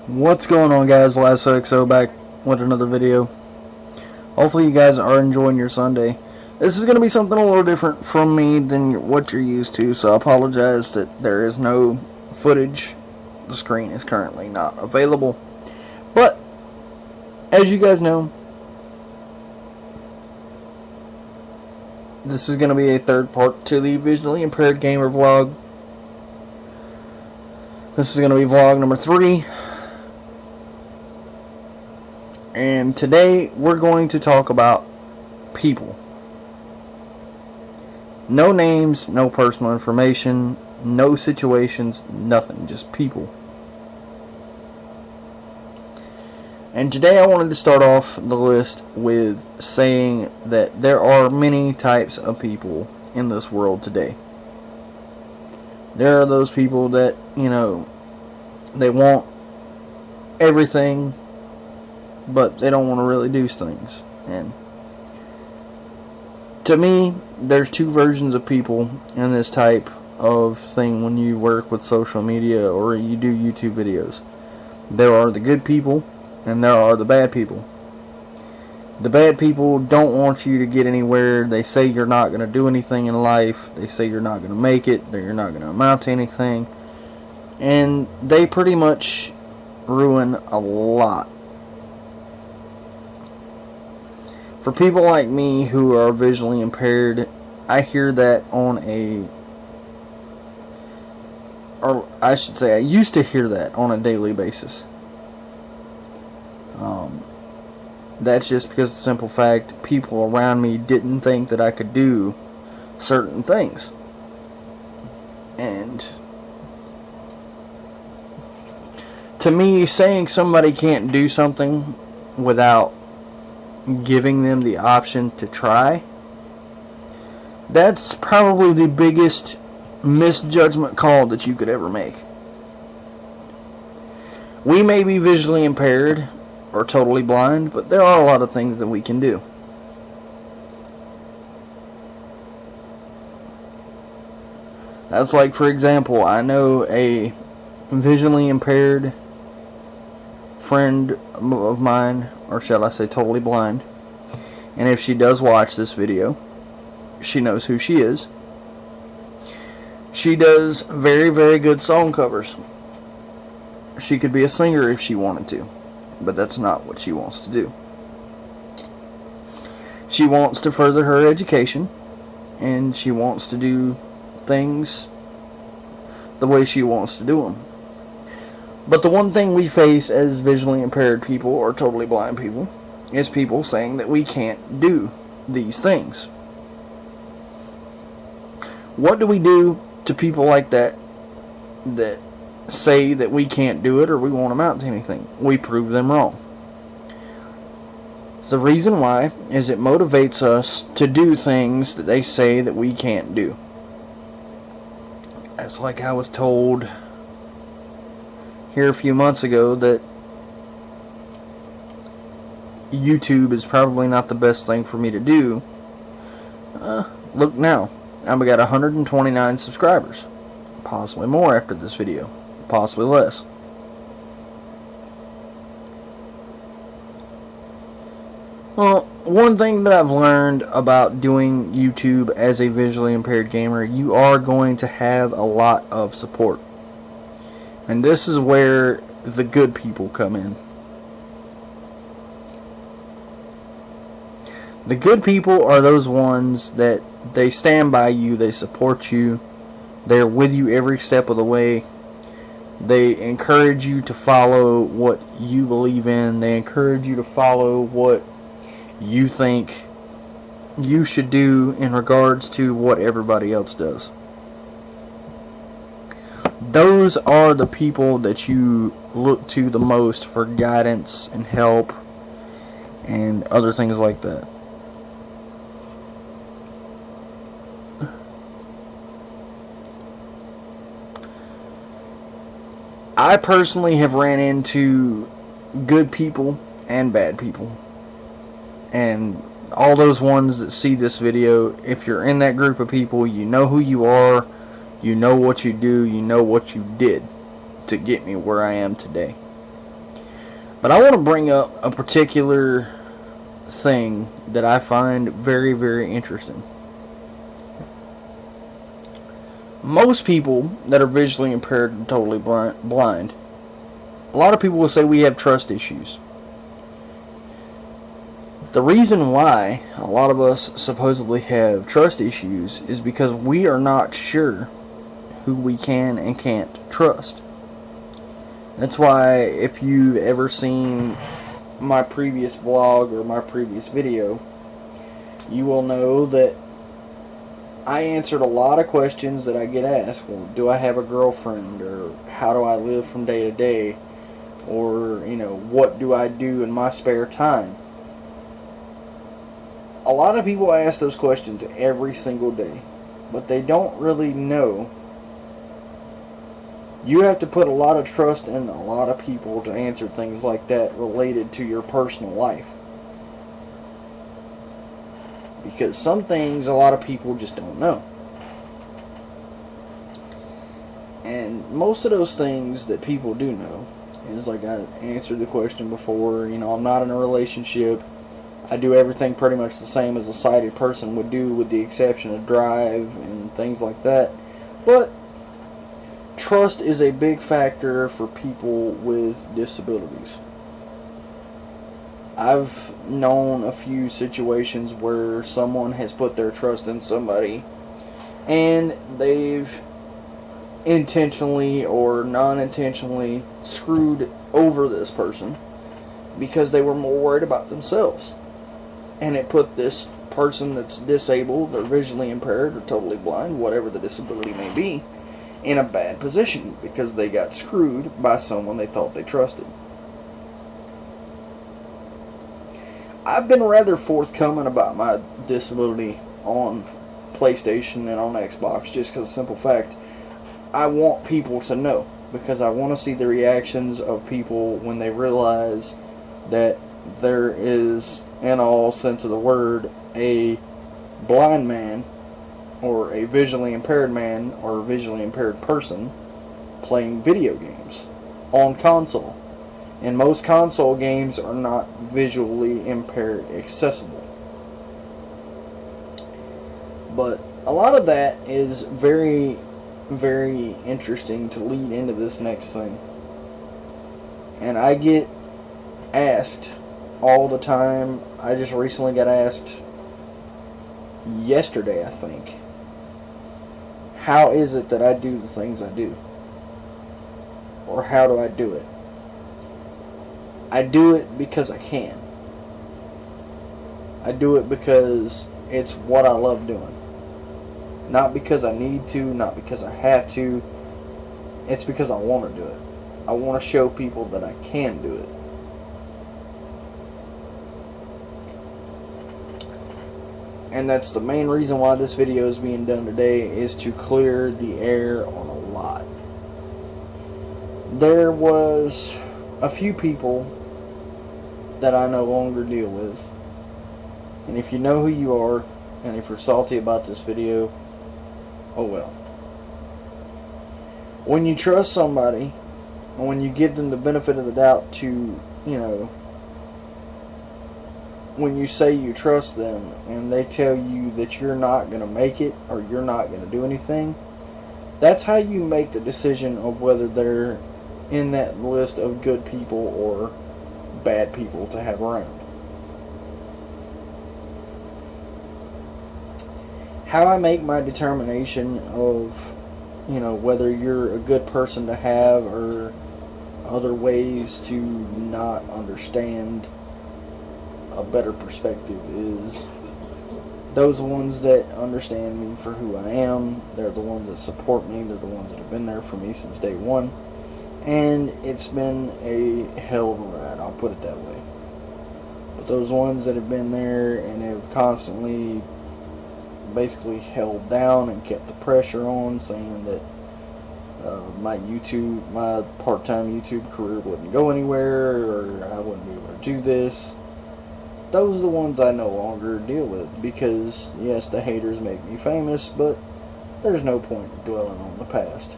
What's going on, guys? LassoXO back with another video. Hopefully you guys are enjoying your Sunday. This is going to be something a little different from me than what you're used to, so I apologize that there is no footage. The screen is currently not available. But, as you guys know, this is going to be a third part to the Visually Impaired Gamer vlog. This is going to be vlog number 3. And today we're going to talk about people. No names, no personal information, no situations, nothing, just people. And today I wanted to start off the list with saying that there are many types of people in this world today. There are those people that, they want everything, but they don't want to really do things. And to me, there's two versions of people in this type of thing when you work with social media or you do YouTube videos. There are the good people and there are the bad people. The bad people don't want you to get anywhere. They say you're not going to do anything in life. They say you're not going to make it, that you're not going to amount to anything. And they pretty much ruin a lot. For people like me who are visually impaired, I hear that I used to hear that on a daily basis. That's just because of the simple fact people around me didn't think that I could do certain things. And to me, saying somebody can't do something without giving them the option to try, that's probably the biggest misjudgment call that you could ever make. We may be visually impaired or totally blind, but there are a lot of things that we can do. That's like, for example, I know a visually impaired friend of mine, or shall I say totally blind, and if she does watch this video, she knows who she is. She does very, very good song covers. She could be a singer if she wanted to, but that's not what she wants to do. She wants to further her education, and she wants to do things the way she wants to do them. But the one thing we face as visually impaired people or totally blind people is people saying that we can't do these things. What do we do to people like that say that we can't do it or we won't amount to anything? We prove them wrong. The reason why is it motivates us to do things that they say that we can't do. It's like I was told here a few months ago that YouTube is probably not the best thing for me to do. Look now, I've got 129 subscribers, possibly more after this video, possibly less. Well, one thing that I've learned about doing YouTube as a visually impaired gamer, you are going to have a lot of support. And this is where the good people come in. The good people are those ones that they stand by you, they support you, they're with you every step of the way. They encourage you to follow what you believe in. They encourage you to follow what you think you should do in regards to what everybody else does. Those are the people that you look to the most for guidance and help and other things like that. I personally have ran into good people and bad people. And all those ones that see this video, if you're in that group of people, you know who you are, you know what you do, you know what you did to get me where I am today. But I want to bring up a particular thing that I find very, very interesting. Most people that are visually impaired and totally blind, a lot of people will say we have trust issues. The reason why a lot of us supposedly have trust issues is because we are not sure who we can and can't trust. That's why if you've ever seen my previous vlog or my previous video, you will know that I answered a lot of questions that I get asked. Well, do I have a girlfriend? Or how do I live from day to day? Or, what do I do in my spare time? A lot of people ask those questions every single day, but they don't really know. You have to put a lot of trust in a lot of people to answer things like that related to your personal life. Because some things a lot of people just don't know. And most of those things that people do know is, like I answered the question before, I'm not in a relationship. I do everything pretty much the same as a sighted person would do, with the exception of drive and things like that. But trust is a big factor for people with disabilities. I've known a few situations where someone has put their trust in somebody and they've intentionally or non-intentionally screwed over this person because they were more worried about themselves. And it put this person that's disabled or visually impaired or totally blind, whatever the disability may be, in a bad position because they got screwed by someone they thought they trusted. I've been rather forthcoming about my disability on PlayStation and on Xbox just because of the simple fact I want people to know, because I want to see the reactions of people when they realize that there is, in all sense of the word, a blind man or a visually impaired man or a visually impaired person playing video games on console. And most console games are not visually impaired accessible. But a lot of that is very, very interesting to lead into this next thing. And I get asked all the time. I just recently got asked yesterday, I think, how is it that I do the things I do? Or how do I do it? I do it because I can. I do it because it's what I love doing. Not because I need to, not because I have to. It's because I want to do it. I want to show people that I can do it. And that's the main reason why this video is being done today, is to clear the air on a lot. There was a few people that I no longer deal with. And if you know who you are, and if you're salty about this video, oh well. When you trust somebody, and when you give them the benefit of the doubt to, when you say you trust them, and they tell you that you're not going to make it, or you're not going to do anything, that's how you make the decision of whether they're in that list of good people or bad people to have around. How I make my determination of, whether you're a good person to have or other ways to not understand a better perspective is those ones that understand me for who I am. They're the ones that support me. They're the ones that have been there for me since day one. And it's been a hell of a ride, I'll put it that way. But those ones that have been there and have constantly basically held down and kept the pressure on, saying that my part-time YouTube career wouldn't go anywhere, or I wouldn't be able to do this, those are the ones I no longer deal with, because yes, the haters make me famous, but there's no point dwelling on the past.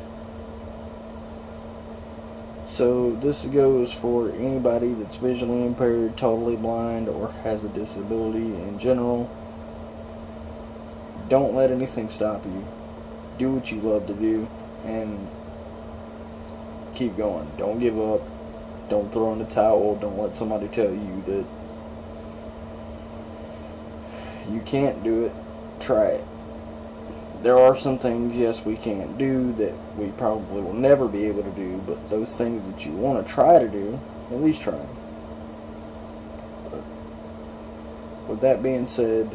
So this goes for anybody that's visually impaired, totally blind, or has a disability in general. Don't let anything stop you. Do what you love to do and keep going. Don't give up. Don't throw in the towel. Don't let somebody tell you that you can't do it. Try it. There are some things, yes, we can't do that we probably will never be able to do, but those things that you want to try to do, at least try them. With that being said,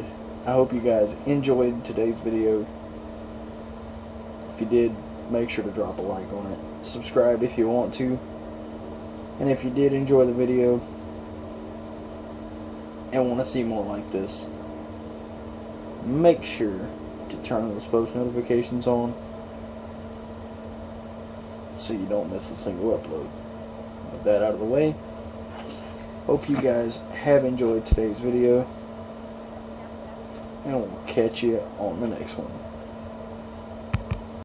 I hope you guys enjoyed today's video. If you did, make sure to drop a like on it. Subscribe if you want to. And if you did enjoy the video and want to see more like this, make sure to turn those post notifications on so you don't miss a single upload. With that out of the way, hope you guys have enjoyed today's video, and we'll catch you on the next one.